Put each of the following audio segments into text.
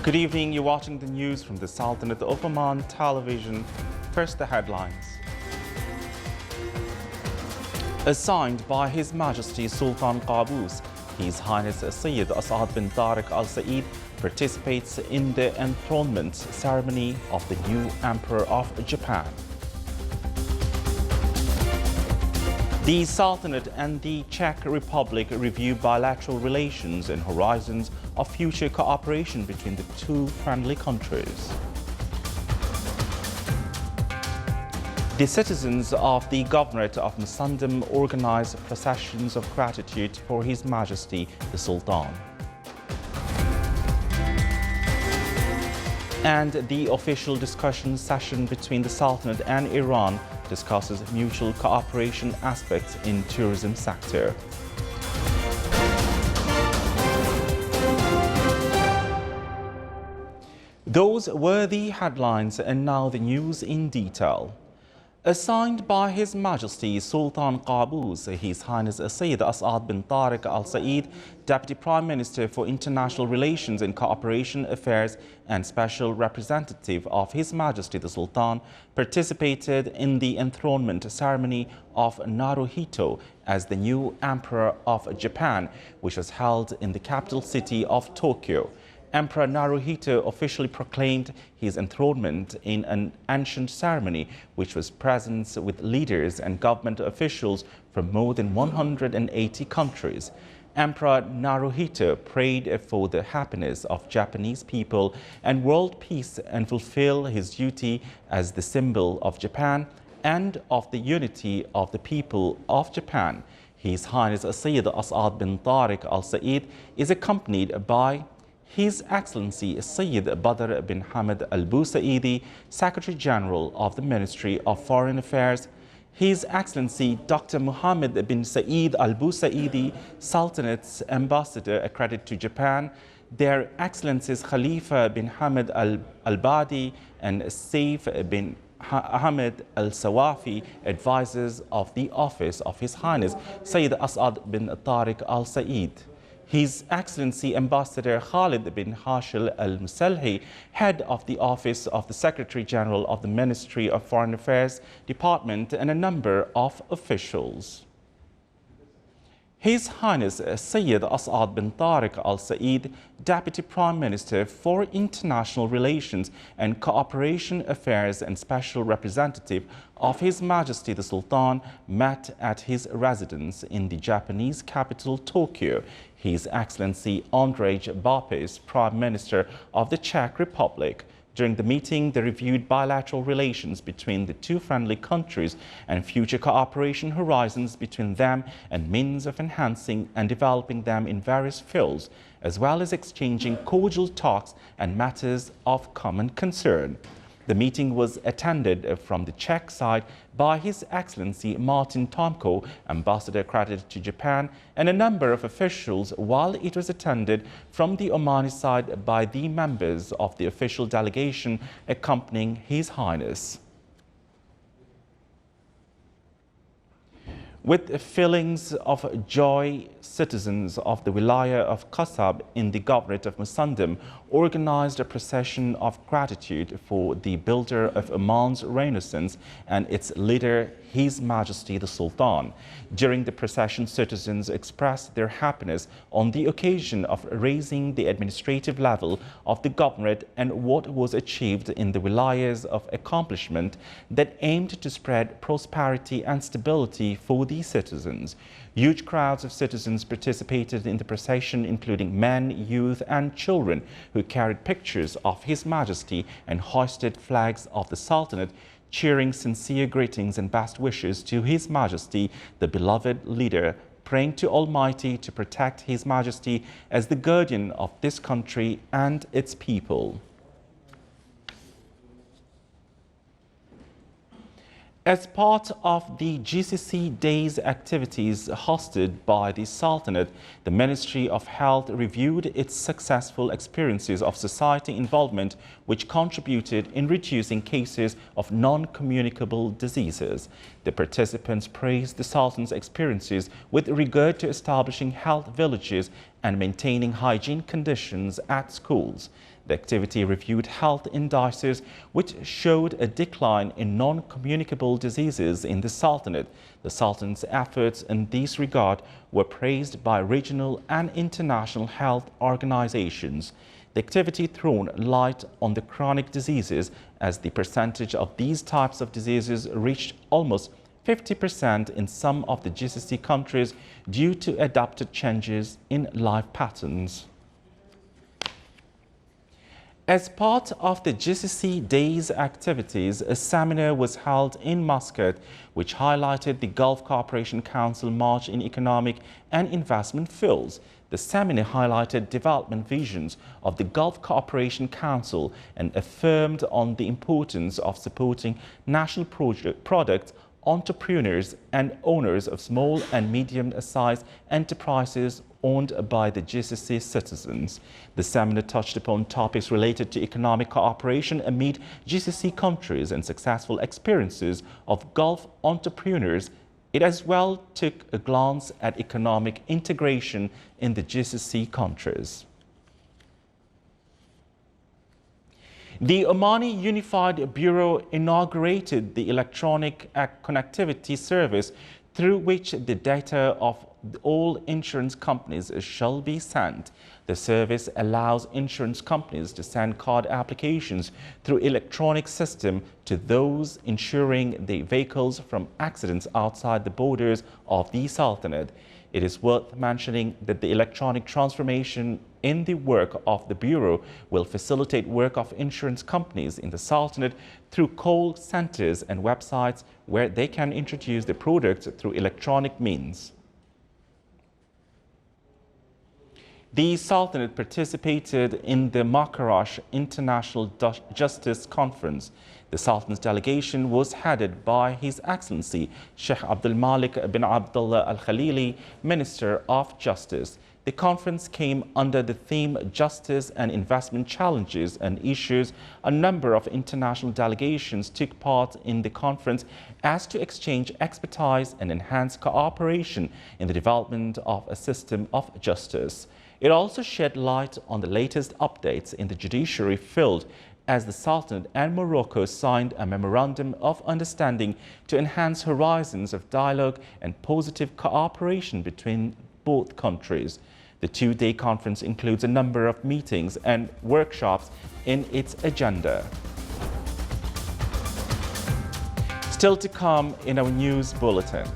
Good evening, you're watching the news from the Sultanate of Oman television. First, the headlines. Assigned by His Majesty Sultan Qaboos, His Highness Sayyid As'ad bin Tariq Al Said participates in the enthronement ceremony of the new Emperor of Japan. The Sultanate and the Czech Republic review bilateral relations and horizons of future cooperation between the two friendly countries. The citizens of the Governorate of Musandam organize processions of gratitude for His Majesty the Sultan. And the official discussion session between the Sultanate and Iran discusses mutual cooperation aspects in tourism sector. Those were the headlines, and now the news in detail. Assigned by His Majesty Sultan Qaboos, His Highness Sayyid As'ad bin Tariq Al Said, Deputy Prime Minister for International Relations and Cooperation Affairs and Special Representative of His Majesty the Sultan, participated in the enthronement ceremony of Naruhito as the new Emperor of Japan, which was held in the capital city of Tokyo. Emperor Naruhito officially proclaimed his enthronement in an ancient ceremony which was present with leaders and government officials from more than 180 countries. Emperor Naruhito prayed for the happiness of Japanese people and world peace and fulfill his duty as the symbol of Japan and of the unity of the people of Japan. His Highness Sayyid As'ad bin Tariq Al Said is accompanied by His Excellency Sayyid Badr bin Hamad Al Busaidi, Secretary General of the Ministry of Foreign Affairs, His Excellency Dr. Muhammad bin Saeed Al Busaidi, Sultanate's Ambassador accredited to Japan, Their Excellencies Khalifa bin Hamad Al Badi and Saif bin Ahmed Al Sawafi, advisors of the office of His Highness Sayyid As'ad bin Tariq Al Said. His Excellency Ambassador Khalid bin Hashil Al Musalhi, head of the Office of the Secretary General of the Ministry of Foreign Affairs Department, and a number of officials. His Highness Sayyid As'ad bin Tariq Al Said, Deputy Prime Minister for International Relations and Cooperation Affairs and Special Representative of His Majesty the Sultan, met at his residence in the Japanese capital Tokyo. His Excellency Andrzej Babis, Prime Minister of the Czech Republic. During the meeting, they reviewed bilateral relations between the two friendly countries and future cooperation horizons between them and means of enhancing and developing them in various fields, as well as exchanging cordial talks and matters of common concern. The meeting was attended from the Czech side by His Excellency Martin Tomko, Ambassador accredited to Japan, and a number of officials, while it was attended from the Omani side by the members of the official delegation accompanying His Highness. With feelings of joy, citizens of the Wilaya of Qasab in the Governorate of Musandam organized a procession of gratitude for the builder of Oman's Renaissance and its leader, His Majesty the Sultan. During the procession, citizens expressed their happiness on the occasion of raising the administrative level of the Governorate and what was achieved in the Wilayas of accomplishment that aimed to spread prosperity and stability for the citizens. Huge crowds of citizens participated in the procession, including men, youth and children, who carried pictures of His Majesty and hoisted flags of the Sultanate, cheering sincere greetings and best wishes to His Majesty, the beloved leader, praying to Almighty to protect His Majesty as the guardian of this country and its people. As part of the GCC Days activities hosted by the Sultanate, the Ministry of Health reviewed its successful experiences of society involvement which contributed in reducing cases of non-communicable diseases. The participants praised the Sultan's experiences with regard to establishing health villages and maintaining hygiene conditions at schools. The activity reviewed health indices which showed a decline in non-communicable diseases in the Sultanate. The Sultan's efforts in this regard were praised by regional and international health organizations. The activity thrown light on the chronic diseases as the percentage of these types of diseases reached almost 50% in some of the GCC countries due to adapted changes in life patterns. As part of the GCC Days activities, a seminar was held in Muscat which highlighted the Gulf Cooperation Council March in economic and investment fields. The seminar highlighted development visions of the Gulf Cooperation Council and affirmed on the importance of supporting national product entrepreneurs and owners of small and medium-sized enterprises owned by the GCC citizens. The seminar touched upon topics related to economic cooperation amid GCC countries and successful experiences of Gulf entrepreneurs. It as well took a glance at economic integration in the GCC countries. The Omani Unified Bureau inaugurated the electronic connectivity service through which the data of all insurance companies shall be sent. The service allows insurance companies to send card applications through electronic system to those insuring the vehicles from accidents outside the borders of the Sultanate. It is worth mentioning that the electronic transformation in the work of the Bureau will facilitate work of insurance companies in the Sultanate through call centers and websites where they can introduce the products through electronic means. The Sultanate participated in the Makarash International Justice Conference. The Sultan's delegation was headed by His Excellency Sheikh Abdul Malik bin Abdullah Al Khalili, Minister of Justice. The conference came under the theme Justice and Investment Challenges and Issues. A number of international delegations took part in the conference as to exchange expertise and enhance cooperation in the development of a system of justice. It also shed light on the latest updates in the judiciary field as the Sultanate and Morocco signed a memorandum of understanding to enhance horizons of dialogue and positive cooperation between both countries. The two-day conference includes a number of meetings and workshops in its agenda. Still to come in our news bulletin.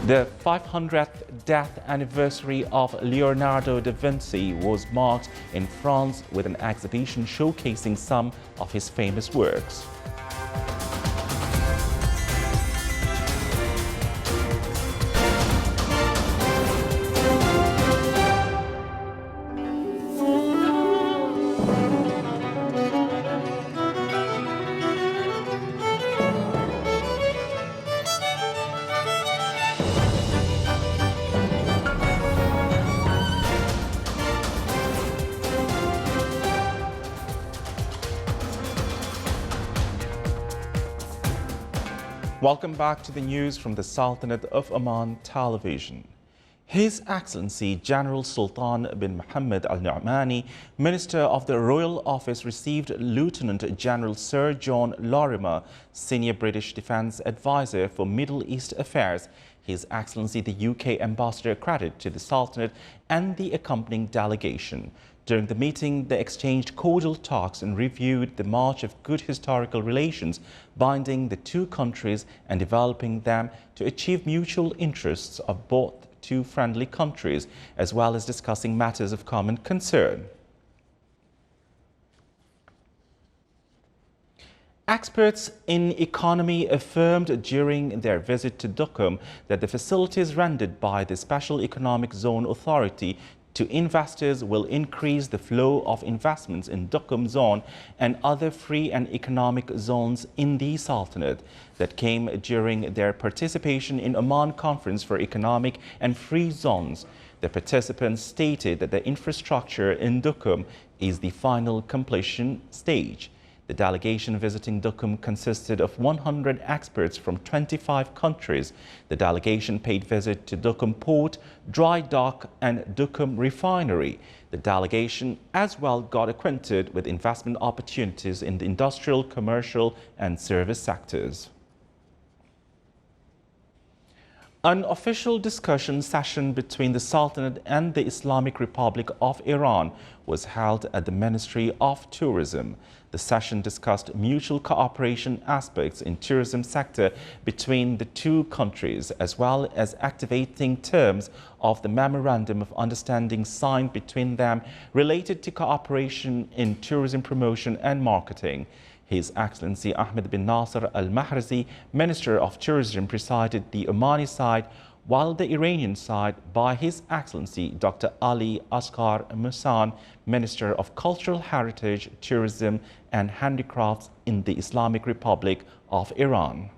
The 500th death anniversary of Leonardo da Vinci was marked in France with an exhibition showcasing some of his famous works. Welcome back to the news from the Sultanate of Oman Television. His Excellency General Sultan bin Mohammed Al Nu'mani, Minister of the Royal Office, received Lieutenant General Sir John Lorimer, Senior British Defence Advisor for Middle East Affairs. His Excellency the UK Ambassador credit to the Sultanate and the accompanying delegation. During the meeting, they exchanged cordial talks and reviewed the march of good historical relations binding the two countries and developing them to achieve mutual interests of both two friendly countries, as well as discussing matters of common concern. Experts in economy affirmed during their visit to Duqm that the facilities rendered by the Special Economic Zone Authority to investors will increase the flow of investments in Duqm Zone and other free and economic zones in the Sultanate. That came during their participation in Oman Conference for Economic and Free Zones. The participants stated that the infrastructure in Duqm is the final completion stage. The delegation visiting Duqm consisted of 100 experts from 25 countries. The delegation paid visit to Duqm Port, Dry Dock and Duqm Refinery. The delegation as well got acquainted with investment opportunities in the industrial, commercial and service sectors. An official discussion session between the Sultanate and the Islamic Republic of Iran was held at the Ministry of Tourism. The session discussed mutual cooperation aspects in tourism sector between the two countries, as well as activating terms of the Memorandum of Understanding signed between them related to cooperation in tourism promotion and marketing. His Excellency Ahmed bin Nasser Al-Mahrazi, Minister of Tourism, presided the Omani side, while the Iranian side by His Excellency Dr. Ali Asghar Musan, Minister of Cultural Heritage, Tourism and Handicrafts in the Islamic Republic of Iran.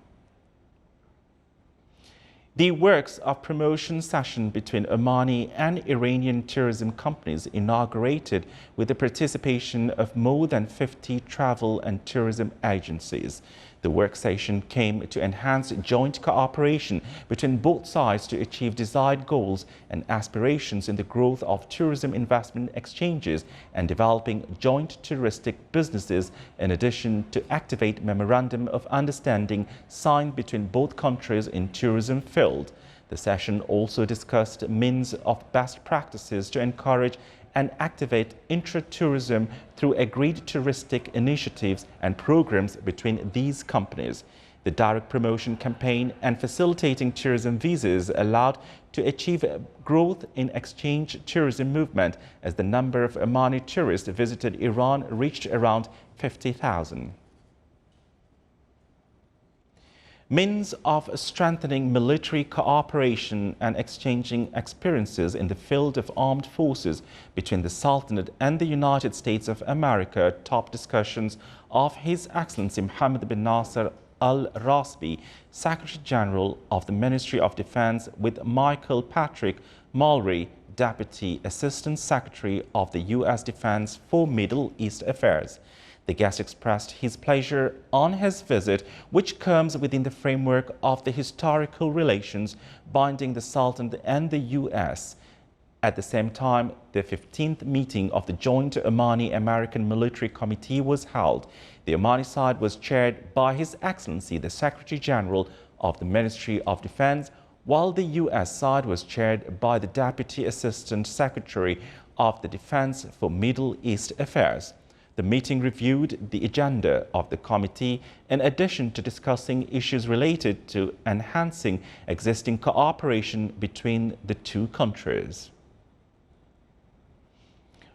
The works of promotion session between Omani and Iranian tourism companies inaugurated with the participation of more than 50 travel and tourism agencies. The work session came to enhance joint cooperation between both sides to achieve desired goals and aspirations in the growth of tourism investment exchanges and developing joint touristic businesses, in addition to activate Memorandum of Understanding signed between both countries in tourism field. The session also discussed means of best practices to encourage and activate intra-tourism through agreed touristic initiatives and programs between these companies. The direct promotion campaign and facilitating tourism visas allowed to achieve growth in exchange tourism movement, as the number of Omani tourists visited Iran reached around 50,000. Means of strengthening military cooperation and exchanging experiences in the field of armed forces between the Sultanate and the United States of America top discussions of His Excellency Mohammed bin Nasser Al-Rasbi, Secretary General of the Ministry of Defense, with Michael Patrick Mulray, Deputy Assistant Secretary of the U.S. Defense for Middle East Affairs. The guest expressed his pleasure on his visit, which comes within the framework of the historical relations binding the Sultanate and the U.S. At the same time, the 15th meeting of the Joint Omani-American Military Committee was held. The Omani side was chaired by His Excellency, the Secretary General of the Ministry of Defense, while the U.S. side was chaired by the Deputy Assistant Secretary of the Defense for Middle East Affairs. The meeting reviewed the agenda of the committee in addition to discussing issues related to enhancing existing cooperation between the two countries.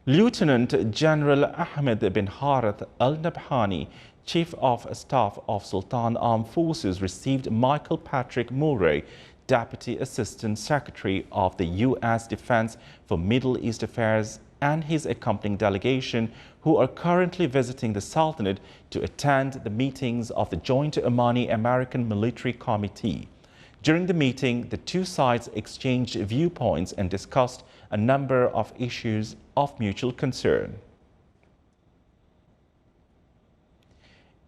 Lieutenant General Ahmed bin Harith Al-Nabhani, Chief of Staff of Sultan Armed Forces, received Michael Patrick Mulray, Deputy Assistant Secretary of the U.S. Defense for Middle East Affairs, and his accompanying delegation, who are currently visiting the Sultanate to attend the meetings of the Joint Omani-American Military Committee. During the meeting, the two sides exchanged viewpoints and discussed a number of issues of mutual concern.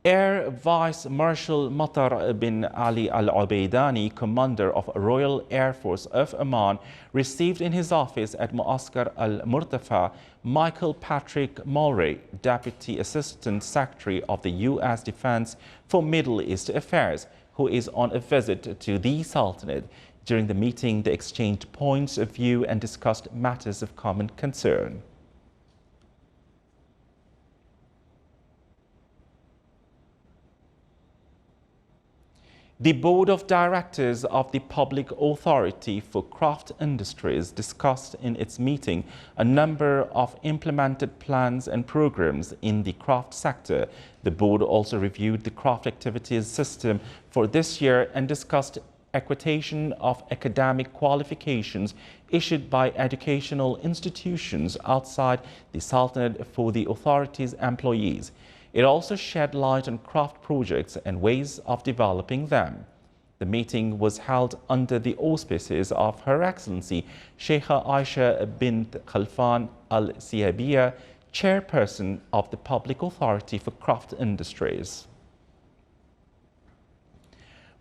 Air Vice Marshal Matar bin Ali Al-Ubaidani, Commander of Royal Air Force of Oman, received in his office at Muaskar Al-Murtafa Michael Patrick Mulray, Deputy Assistant Secretary of the U.S. Defense for Middle East Affairs, who is on a visit to the Sultanate. During the meeting, they exchanged points of view and discussed matters of common concern. The Board of Directors of the Public Authority for Craft Industries discussed in its meeting a number of implemented plans and programs in the craft sector. The board also reviewed the craft activities system for this year and discussed accreditation of academic qualifications issued by educational institutions outside the Sultanate for the authority's employees. It also shed light on craft projects and ways of developing them. The meeting was held under the auspices of Her Excellency Sheikha Aisha bint Khalfan Al Sihabia, chairperson of the Public Authority for Craft Industries.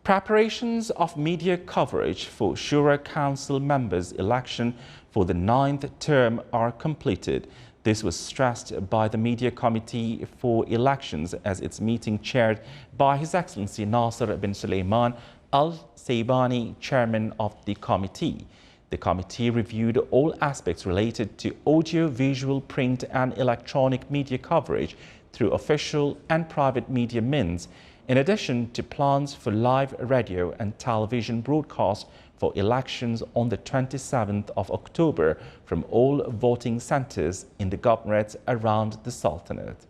Preparations of media coverage for Shura Council members' election for the 9th term are completed. This was stressed by the Media Committee for Elections as its meeting chaired by His Excellency Nasser bin Sulaiman Al-Saibani, chairman of the committee. The committee reviewed all aspects related to audio, visual, print and electronic media coverage through official and private media means, in addition to plans for live radio and television broadcast for elections on the 27th of October from all voting centres in the governorates around the Sultanate.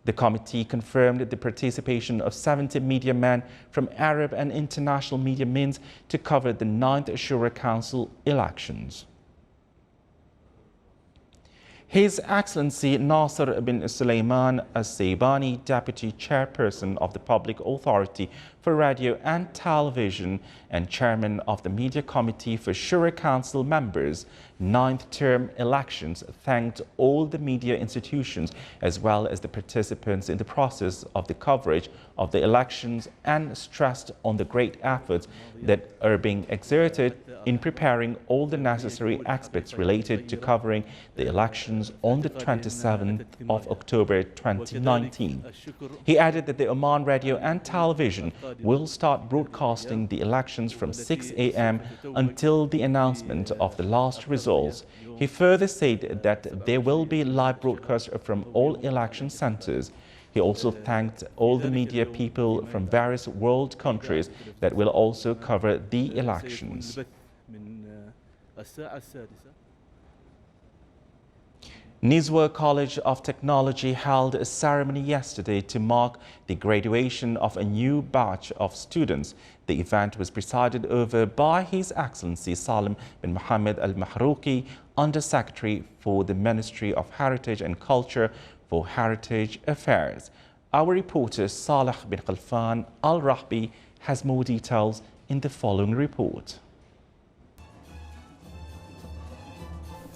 The committee confirmed the participation of 70 media men from Arab and international media means to cover the 9th Shura Council elections. His Excellency Nasser bin Sulaiman Al-Saibani, Deputy Chairperson of the Public Authority for Radio and Television and Chairman of the Media Committee for Shura Council members' 9th term elections, thanked all the media institutions as well as the participants in the process of the coverage of the elections and stressed on the great efforts that are being exerted in preparing all the necessary aspects related to covering the elections on the 27th of October 2019. He added that the Oman Radio and Television will start broadcasting the elections from 6 a.m. until the announcement of the last results. He further said that there will be live broadcasts from all election centers. He also thanked all the media people from various world countries that will also cover the elections. Nizwa College of Technology held a ceremony yesterday to mark the graduation of a new batch of students. The event was presided over by His Excellency Salim bin Mohammed Al-Mahrouki, Under-Secretary for the Ministry of Heritage and Culture for Heritage Affairs. Our reporter Saleh bin Khalfan Al-Rahbi has more details in the following report.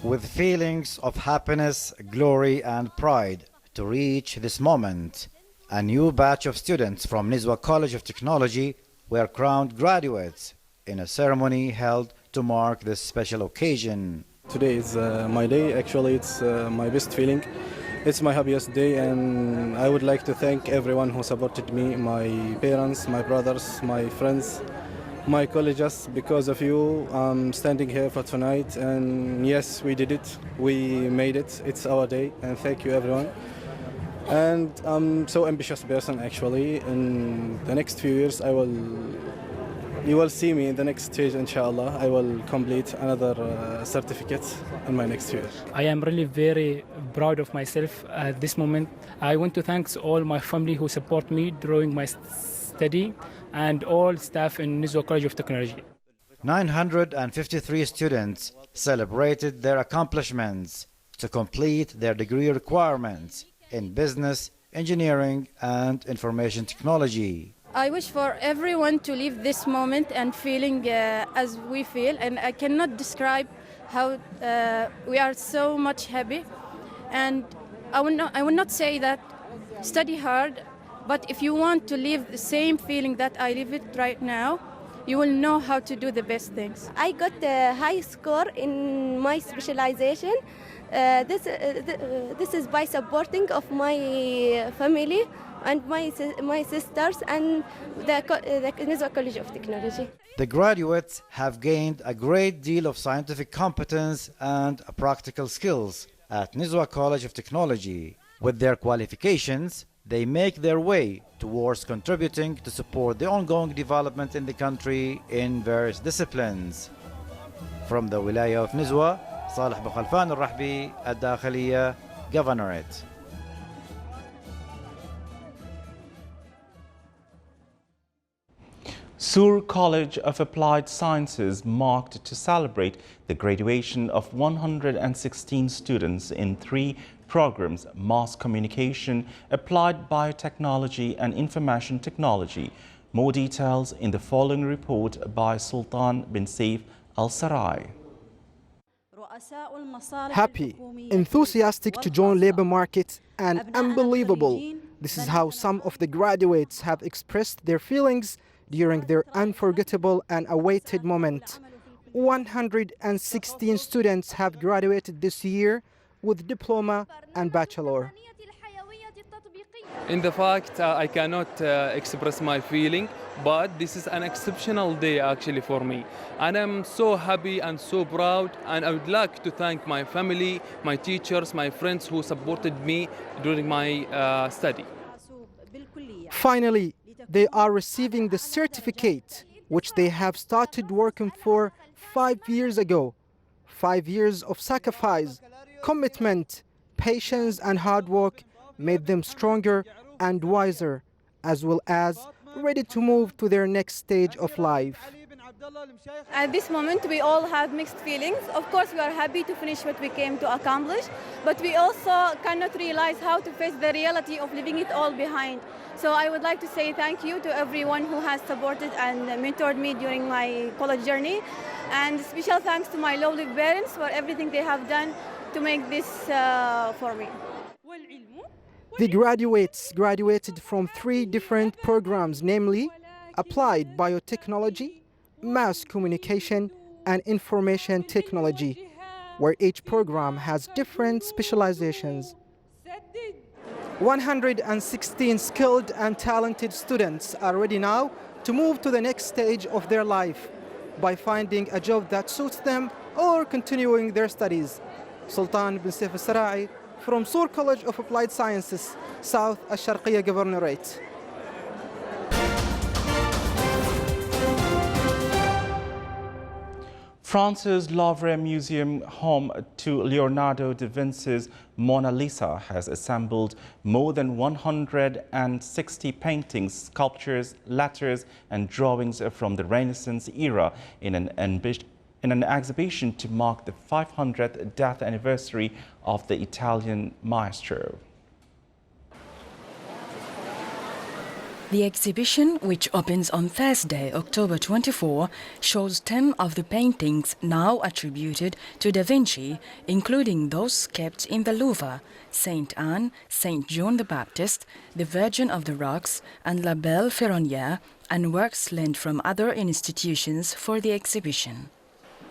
With feelings of happiness, glory and pride to reach this moment, a new batch of students from Nizwa College of Technology were crowned graduates in a ceremony held to mark this special occasion. Today is my day. Actually, it's my best feeling. It's my happiest day, and I would like to thank everyone who supported me, my parents, my brothers, my friends, my colleagues. Because of you, I'm standing here for tonight, and yes, we did it. We made it. It's our day, and thank you, everyone. And I'm so ambitious person, actually. In the next few years, you will see me in the next stage, inshallah. I will complete another certificate in my next year. I am really very proud of myself at this moment. I want to thank all my family who support me during my study and all staff in Nizwa College of Technology. 953 students celebrated their accomplishments to complete their degree requirements in business, engineering and information technology. I wish for everyone to live this moment and feeling as we feel, and I cannot describe how we are so much happy. And I will not say that study hard, but if you want to live the same feeling that I live it right now, you will know how to do the best things. I got a high score in my specialization. This is by supporting of my family and my sisters and the Nizwa College of Technology. The graduates have gained a great deal of scientific competence and practical skills at Nizwa College of Technology. With their qualifications, they make their way towards contributing to support the ongoing development in the country in various disciplines. From the Wilaya of Nizwa, Saleh bin Khalfan Al-Rahbi, Al-Dakhiliya, Governorate. Sur College of Applied Sciences marked to celebrate the graduation of 116 students in 3 programs: Mass Communication, Applied Biotechnology and Information Technology. More details in the following report by Sultan bin Saif Al Sarai. Happy, enthusiastic to join labor market, and unbelievable. This is how some of the graduates have expressed their feelings during their unforgettable and awaited moment. 116 students have graduated this year with diploma and bachelor. In the fact, I cannot express my feeling, but this is an exceptional day actually for me. And I'm so happy and so proud, and I would like to thank my family, my teachers, my friends who supported me during my study. Finally, they are receiving the certificate which they have started working for 5 years ago. 5 years of sacrifice, commitment, patience and hard work made them stronger and wiser, as well as ready to move to their next stage of life. At this moment, we all have mixed feelings. Of course, we are happy to finish what we came to accomplish, but we also cannot realize how to face the reality of leaving it all behind. So I would like to say thank you to everyone who has supported and mentored me during my college journey. And special thanks to my lovely parents for everything they have done to make this for me. The graduates graduated from 3 different programs, namely Applied Biotechnology, Mass Communication, and Information Technology, where each program has different specializations. 116 skilled and talented students are ready now to move to the next stage of their life by finding a job that suits them or continuing their studies. Sultan bin Saif al-Sara'i from Sur College of Applied Sciences, South Al-Sharqiyya Governorate. France's Louvre Museum, home to Leonardo da Vinci's Mona Lisa, has assembled more than 160 paintings, sculptures, letters and drawings from the Renaissance era in an exhibition to mark the 500th death anniversary of the Italian maestro. The exhibition, which opens on Thursday, October 24, shows 10 of the paintings now attributed to Da Vinci, including those kept in the Louvre, Saint Anne, Saint John the Baptist, the Virgin of the Rocks, and La Belle Ferronnière, and works lent from other institutions for the exhibition.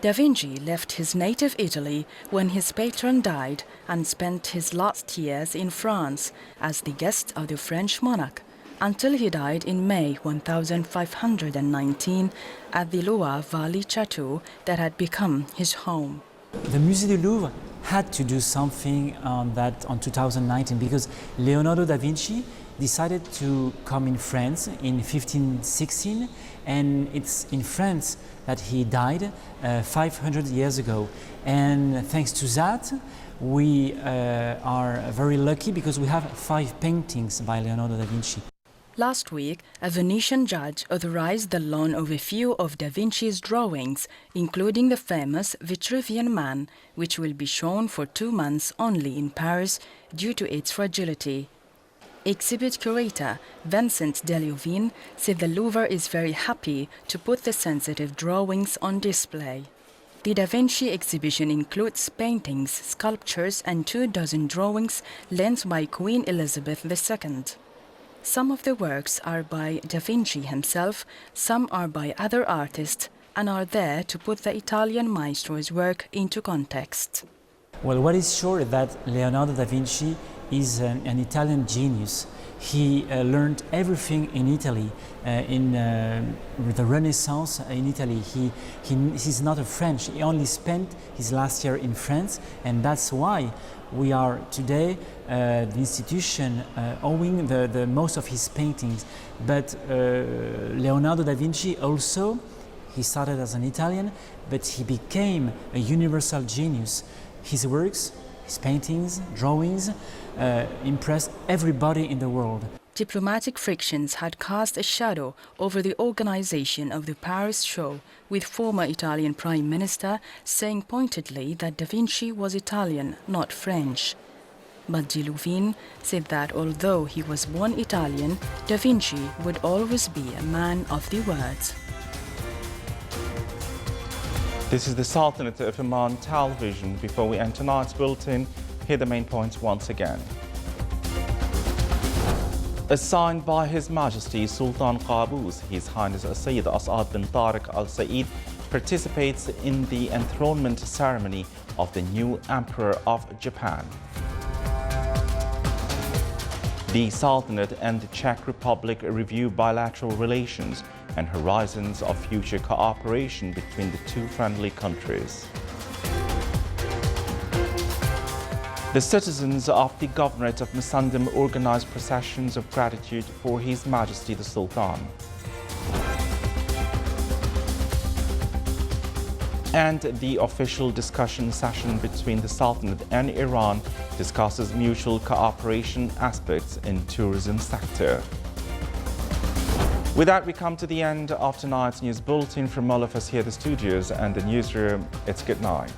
Da Vinci left his native Italy when his patron died and spent his last years in France as the guest of the French monarch, until he died in May 1519 at the Loire Valley Chateau that had become his home. The Musée du Louvre had to do something on that on 2019 because Leonardo da Vinci decided to come in France in 1516, and it's in France that he died 500 years ago. And thanks to that, we are very lucky because we have 5 paintings by Leonardo da Vinci. Last week, a Venetian judge authorized the loan of a few of Da Vinci's drawings, including the famous Vitruvian Man, which will be shown for 2 months only in Paris due to its fragility. Exhibit curator Vincent Deliovin said the Louvre is very happy to put the sensitive drawings on display. The Da Vinci exhibition includes paintings, sculptures and 24 drawings lent by Queen Elizabeth II. Some of the works are by Da Vinci himself, some are by other artists, and are there to put the Italian maestro's work into context. Well, what is sure is that Leonardo da Vinci is an Italian genius. He learned everything in Italy, with the Renaissance in Italy. He's not a French. He only spent his last year in France, and that's why we are today the institution owing the most of his paintings. But Leonardo da Vinci also, he started as an Italian, but he became a universal genius. His works, his paintings, drawings impressed everybody in the world. Diplomatic frictions had cast a shadow over the organization of the Paris show, with former Italian Prime Minister saying pointedly that Da Vinci was Italian, not French. But Deliovin said that although he was born Italian, Da Vinci would always be a man of the words. This is the Sultanate of Oman television. Before we end tonight's bulletin, here are the main points once again. Assigned by His Majesty Sultan Qaboos, His Highness Sayyid As'ad bin Tariq Al Said participates in the enthronement ceremony of the new Emperor of Japan. The Sultanate and the Czech Republic review bilateral relations and horizons of future cooperation between the two friendly countries. The citizens of the Governorate of Musandam organized processions of gratitude for His Majesty the Sultan. And the official discussion session between the Sultanate and Iran discusses mutual cooperation aspects in tourism sector. With that, we come to the end of tonight's news bulletin. From all of us here at the studios and the newsroom, it's good night.